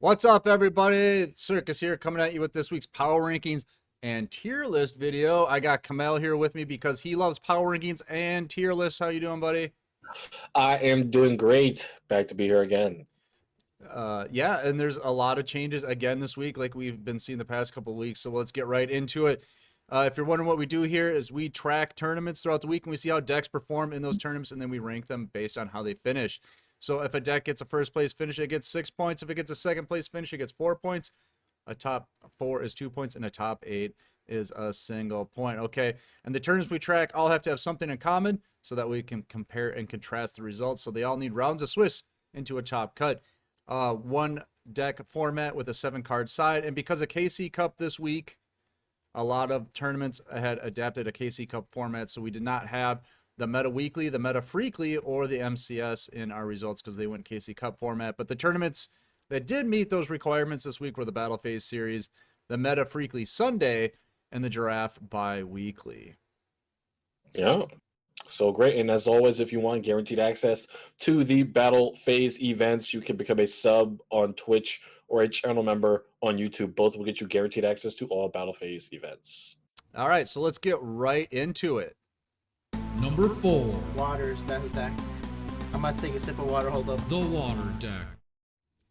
What's up, everybody? Circus here, coming at you with this week's power rankings and tier list video. I got Kamel here with me because he loves power rankings and tier lists. How you doing, buddy? I am doing great. Back to be here again. Yeah, and there's a lot of changes again this week, like we've been seeing the past couple of weeks. So let's get right into it. If you're wondering what we do here, is we track tournaments throughout the week and we see how decks perform in those tournaments, and then we rank them based on how they finish. So if a deck gets a first place finish, it gets 6 points. If it gets a second place finish, it gets 4 points. A top 4 is 2 points, and a top 8 is a single point. Okay, and the tournaments we track all have to have something in common so that we can compare and contrast the results. So they all need rounds of Swiss into a top cut. One deck format with a 7-card side, and because of KC Cup this week, a lot of tournaments had adapted a KC Cup format, so we did not have the Meta Weekly, the Meta Freakly, or the MCS in our results because they went KC Cup format. But the tournaments that did meet those requirements this week were the Battle Phase Series, the Meta Freakly Sunday, and the Giraffe Bi-Weekly. Yeah. So great. And as always, if you want guaranteed access to the Battle Phase events, you can become a sub on Twitch or a channel member on YouTube. Both will get you guaranteed access to all Battle Phase events. All right, so let's get right into it. Number 4. Water's best deck. I'm about to take a sip of water. Hold up. The Water Deck.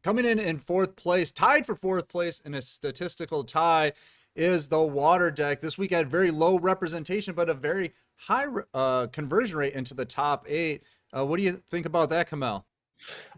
Coming in fourth place, tied for fourth place in a statistical tie, is the Water Deck. This week had very low representation, but a very high conversion rate into the top 8. What do you think about that, Kamel?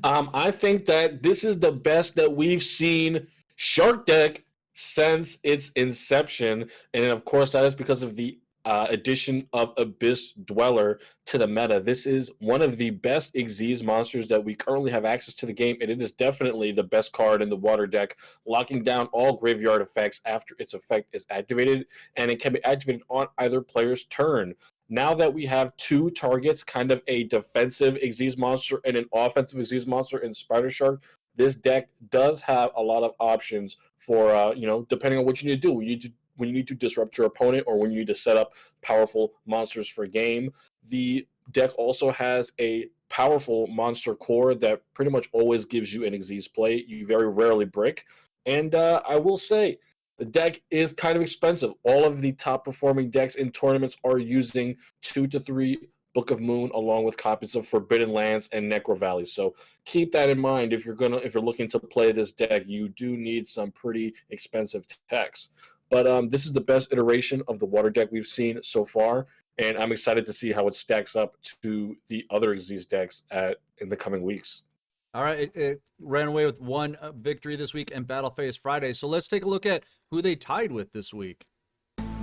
I think that this is the best that we've seen Shark Deck since its inception. And of course, that is because of the addition of Abyss Dweller to the meta. This is one of the best Xyz monsters that we currently have access to the game, and it is definitely the best card in the Water Deck, locking down all graveyard effects after its effect is activated, and it can be activated on either player's turn. Now that we have two targets, kind of a defensive Xyz monster and an offensive Xyz monster in Spider Shark, this deck does have a lot of options for, depending on what you need to do. When you need to disrupt your opponent or when you need to set up powerful monsters for game. The deck also has a powerful monster core that pretty much always gives you an Xyz play. You very rarely brick. And I will say, the deck is kind of expensive. All of the top performing decks in tournaments are using 2 to 3 Book of Moon along with copies of Forbidden Lands and Necro Valley. So keep that in mind if you're looking to play this deck. You do need some pretty expensive techs. But this is the best iteration of the Water Deck we've seen so far, and I'm excited to see how it stacks up to the other Xyz decks in the coming weeks. All right, it ran away with one victory this week in Battle Phase Friday. So let's take a look at who they tied with this week.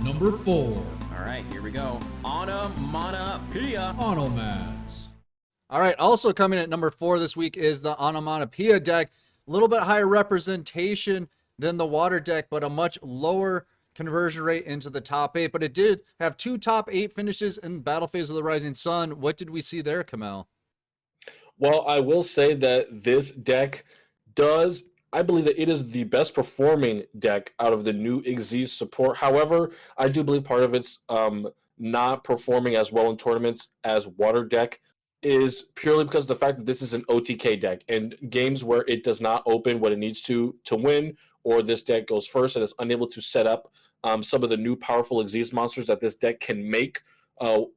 Number 4. All right, here we go. Onomatopoeia. Onomats. All right, also coming at number 4 this week is the Onomatopoeia deck. A little bit higher representation than the Water Deck, but a much lower conversion rate into the top 8. But it did have 2 top 8 finishes in Battle Phase of the Rising Sun. What did we see there, Kamel? Well, I will say that this deck I believe that it is the best performing deck out of the new Xyz support. However, I do believe part of its not performing as well in tournaments as Water Deck is purely because of the fact that this is an OTK deck, and games where it does not open what it needs to win, or this deck goes first and is unable to set up some of the new powerful Xyz monsters that this deck can make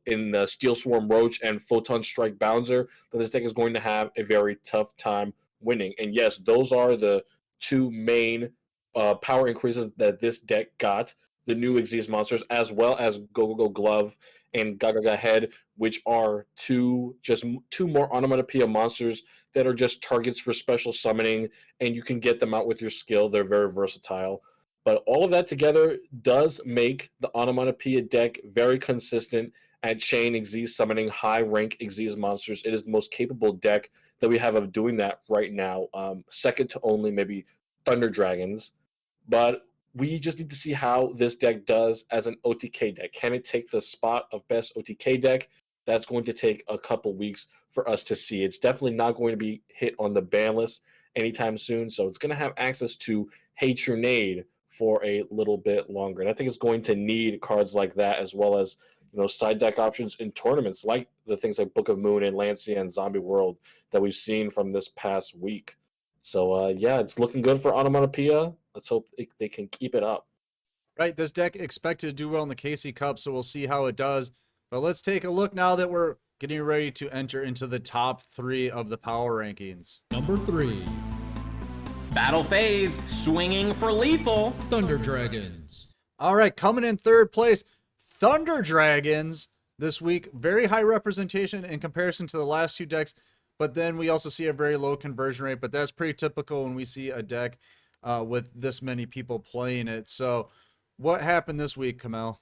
in Steel Swarm Roach and Photon Strike Bouncer, then this deck is going to have a very tough time winning. And yes, those are the two main power increases that this deck got, the new Xyz monsters, as well as Go Go Go Glove and Gaga Head, which are two more Onomatopoeia monsters that are just targets for special summoning, and you can get them out with your skill. They're very versatile. But all of that together does make the Onomatopoeia deck very consistent at chain Xyz summoning high rank Xyz monsters. It is the most capable deck that we have of doing that right now, second to only maybe Thunder Dragons. But we just need to see how this deck does as an OTK deck. Can it take the spot of best OTK deck? That's going to take a couple weeks for us to see. It's definitely not going to be hit on the ban list anytime soon, so it's going to have access to Hate Your Nade for a little bit longer. And I think it's going to need cards like that, as well as side deck options in tournaments like the things like Book of Moon and Lancia and Zombie World that we've seen from this past week. So yeah, it's looking good for Onomatopoeia. Let's hope they can keep it up. Right, this deck expected to do well in the KC Cup, so we'll see how it does. But let's take a look now that we're getting ready to enter into the top 3 of the power rankings. Number 3, Battle phase, swinging for lethal. Thunder Dragons. All right, coming in third place, Thunder Dragons this week. Very high representation in comparison to the last 2 decks, but then we also see a very low conversion rate, but that's pretty typical when we see a deck with this many people playing it. So what happened this week, Kamel?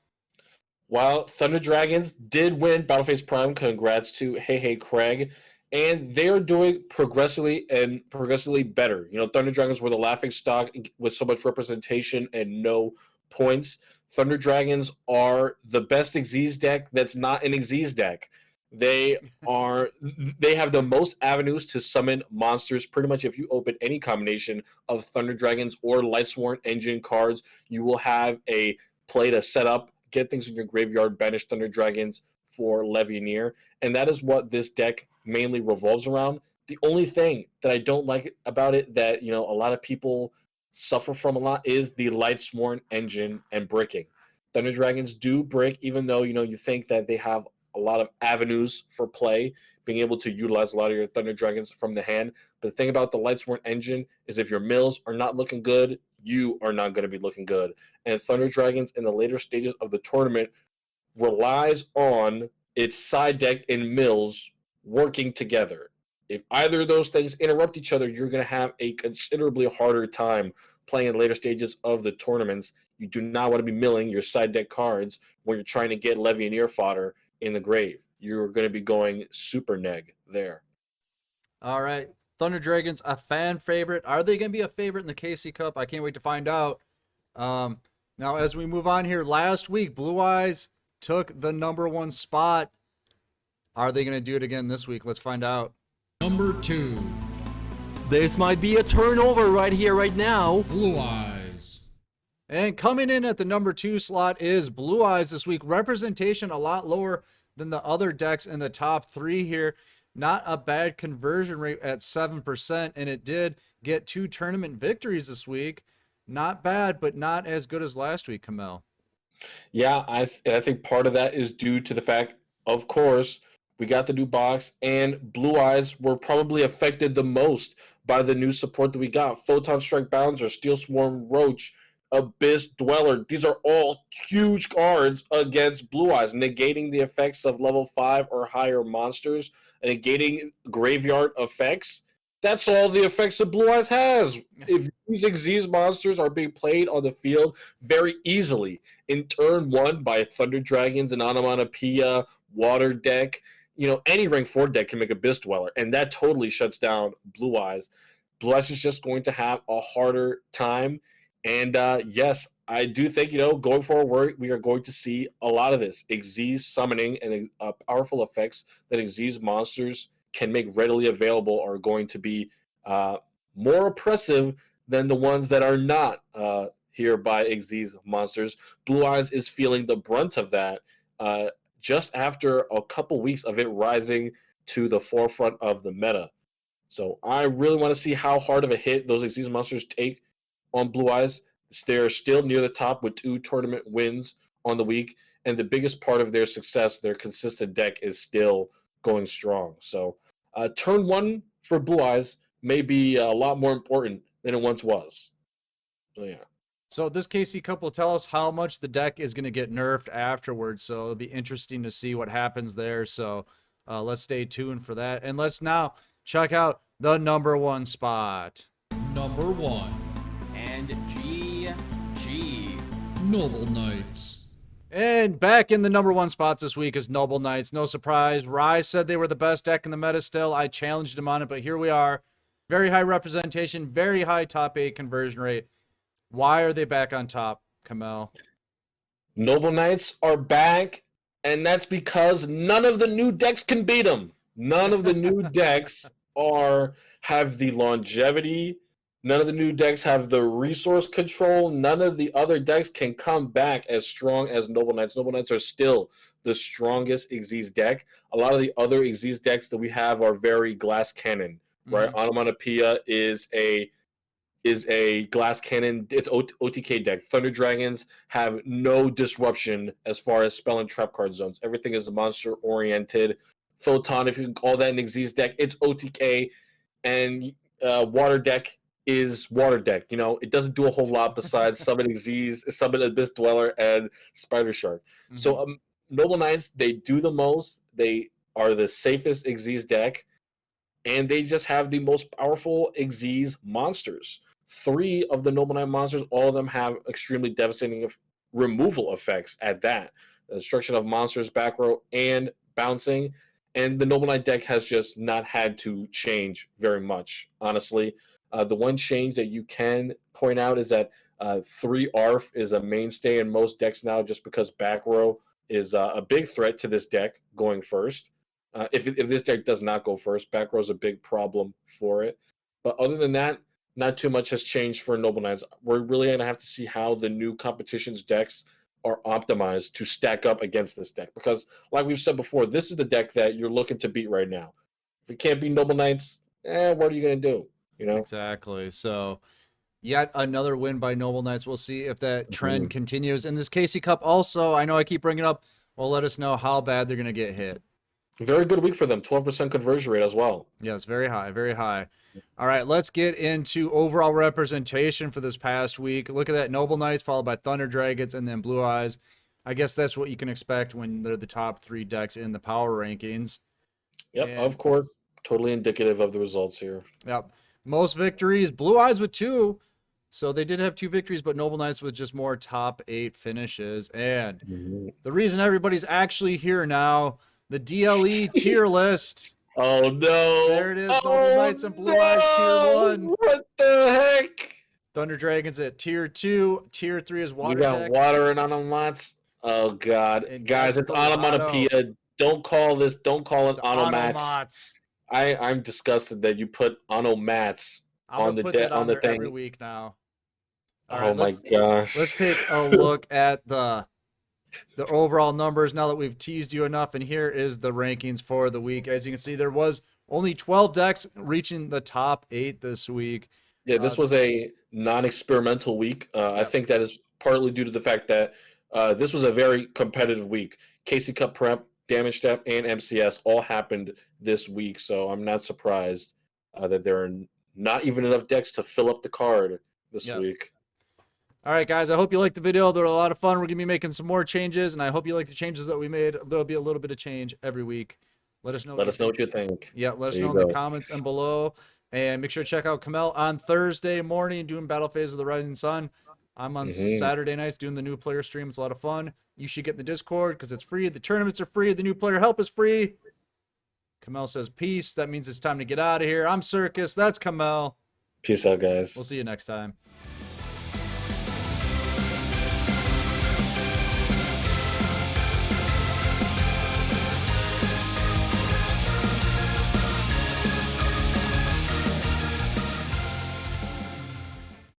While Thunder Dragons did win Battleface Prime, congrats to Hey Craig, and they're doing progressively better. You know, Thunder Dragons were the laughing stock with so much representation and no points. Thunder Dragons are the best Xyz deck that's not an Xyz deck. They have the most avenues to summon monsters. Pretty much if you open any combination of Thunder Dragons or Lightsworn Engine cards, you will have a play to set up, get things in your graveyard, banish Thunder Dragons for Levianeer, and that is what this deck mainly revolves around. The only thing that I don't like about it that, you know, a lot of people suffer from a lot is the Lightsworn Engine and bricking. Thunder Dragons do brick, even though, you know, you think that they have a lot of avenues for play, being able to utilize a lot of your Thunder Dragons from the hand. But the thing about the Lightsworn Engine is if your mills are not looking good, you are not going to be looking good. And Thunder Dragons in the later stages of the tournament relies on its side deck and mills working together. If either of those things interrupt each other, you're going to have a considerably harder time playing in later stages of the tournaments. You do not want to be milling your side deck cards when you're trying to get Levianeer fodder in the grave. You're going to be going super neg there. All right, Thunder Dragons, a fan favorite. Are they going to be a favorite in the KC Cup? I can't wait to find out. Now, as we move on here, last week, Blue Eyes took the number 1 spot. Are they going to do it again this week? Let's find out. Number 2, This might be a turnover right here, right now. Blue Eyes. And coming in at the number 2 slot is Blue Eyes this week. Representation a lot lower than the other decks in the top 3 here. Not a bad conversion rate at 7%, and it did get 2 tournament victories this week. Not bad, but not as good as last week, Kamel. Yeah, I think part of that is due to the fact, of course, we got the new box, and Blue Eyes were probably affected the most by the new support that we got. Photon Strike Bouncer, Steel Swarm Roach, Abyss Dweller. These are all huge cards against Blue Eyes, negating the effects of level 5 or higher monsters, and negating graveyard effects. That's all the effects that Blue Eyes has. If these Xyz monsters are being played on the field very easily in turn 1 by Thunder Dragons and Onomatopoeia, Water Deck, you know, any rank 4 deck can make Abyss Dweller, and that totally shuts down Blue Eyes. Blue Eyes is just going to have a harder time. And yes, I do think, you know, going forward, we are going to see a lot of this. Xyz summoning and powerful effects that Xyz monsters can make readily available are going to be more oppressive than the ones that are not here by Xyz monsters. Blue Eyes is feeling the brunt of that just after a couple weeks of it rising to the forefront of the meta. So I really want to see how hard of a hit those Xyz monsters take on Blue Eyes. They're still near the top with 2 tournament wins on the week, and the biggest part of their success, their consistent deck, is still going strong. So turn 1 for Blue Eyes may be a lot more important than it once was. So yeah. So this KC Cup will tell us how much the deck is going to get nerfed afterwards. So it'll be interesting to see what happens there. So let's stay tuned for that. And let's now check out the number 1 spot. Number 1, And GG. Noble Knights. And back in the number 1 spot this week is Noble Knights. No surprise. Rise said they were the best deck in the meta still. I challenged him on it, but here we are. Very high representation, very high top 8 conversion rate. Why are they back on top, Kamel? Noble Knights are back, and that's because none of the new decks can beat them. None of the new decks have the longevity. None of the new decks have the resource control. None of the other decks can come back as strong as Noble Knights. Noble Knights are still the strongest Xyz deck. A lot of the other Xyz decks that we have are very glass cannon, right? Mhm. Onomatopoeia is a glass cannon. It's OTK deck. Thunder Dragons have no disruption as far as spell and trap card zones. Everything is monster oriented. Photon, if you can call that an Xyz deck, it's OTK. And water deck is water deck. You know, it doesn't do a whole lot besides summon Xyz, summon Abyss Dweller, and Spider Shark. So Mhm. Noble Knights, they do the most. They are the safest Xyz deck, and they just have the most powerful Xyz monsters. 3 of the Noble Knight monsters, all of them have extremely devastating removal effects at that. The destruction of monsters, back row, and bouncing. And the Noble Knight deck has just not had to change very much, honestly. The one change that you can point out is that 3 ARF is a mainstay in most decks now, just because back row is a big threat to this deck going first. If this deck does not go first, back row is a big problem for it. But other than that, not too much has changed for Noble Knights. We're really going to have to see how the new competition's decks are optimized to stack up against this deck. Because, like we've said before, this is the deck that you're looking to beat right now. If you can't beat Noble Knights, what are you going to do? You know? Exactly. So, yet another win by Noble Knights. We'll see if that trend Mhm. continues. In this Casey Cup, also, I know I keep bringing up. Well, let us know how bad they're going to get hit. Very good week for them. 12% conversion rate as well. Yes, very high, very high. All right, let's get into overall representation for this past week. Look at that, Noble Knights followed by Thunder Dragons and then Blue Eyes. I guess that's what you can expect when they're the top 3 decks in the power rankings. Yep, And of course. Totally indicative of the results here. yep, most victories, Blue Eyes with 2. So they did have 2 victories, but Noble Knights with just more top 8 finishes. And Mhm. the reason everybody's actually here now, the DLE tier list. Oh no! There it is, Noble Oh Knights and Blue Eyes tier 1. no! What the heck? Thunder Dragons at tier 2. Tier 3 is You Water got Deck. water and onomats. Oh god, And guys, it's Desperado. onomatopoeia. Don't call this. Don't call it The onomats. Onomats. I'm disgusted that you put onomats I'm on gonna the put that on on the there every thing. week now. All Oh right, my let's gosh. take a look at the overall numbers now that we've teased you enough. And here is the rankings for the week. As you can see, there was only 12 decks reaching the top 8 this week. Yeah, this was a non-experimental week. I Yep. think that is partly due to the fact that this was a very competitive week. Casey Cup Prep, Damage Step, and MCS all happened this week, so I'm not surprised that there are not even enough decks to fill up the card this Yep. week. All right, guys, I hope you liked the video. They're a lot of fun. We're going to be making some more changes, and I hope you like the changes that we made. There'll be a little bit of change every week. Let us know Let us know what you think. Yeah, let us There know you in the go. comments and below. And make sure to check out Kamel on Thursday morning doing Battle Phase of the Rising Sun. I'm on Mhm. Saturday nights doing the new player stream. It's a lot of fun. You should get in the Discord because it's free. The tournaments are free. The new player help is free. Kamel says peace. That means it's time to get out of here. I'm Circus. That's Kamel. Peace out, guys. We'll see you next time.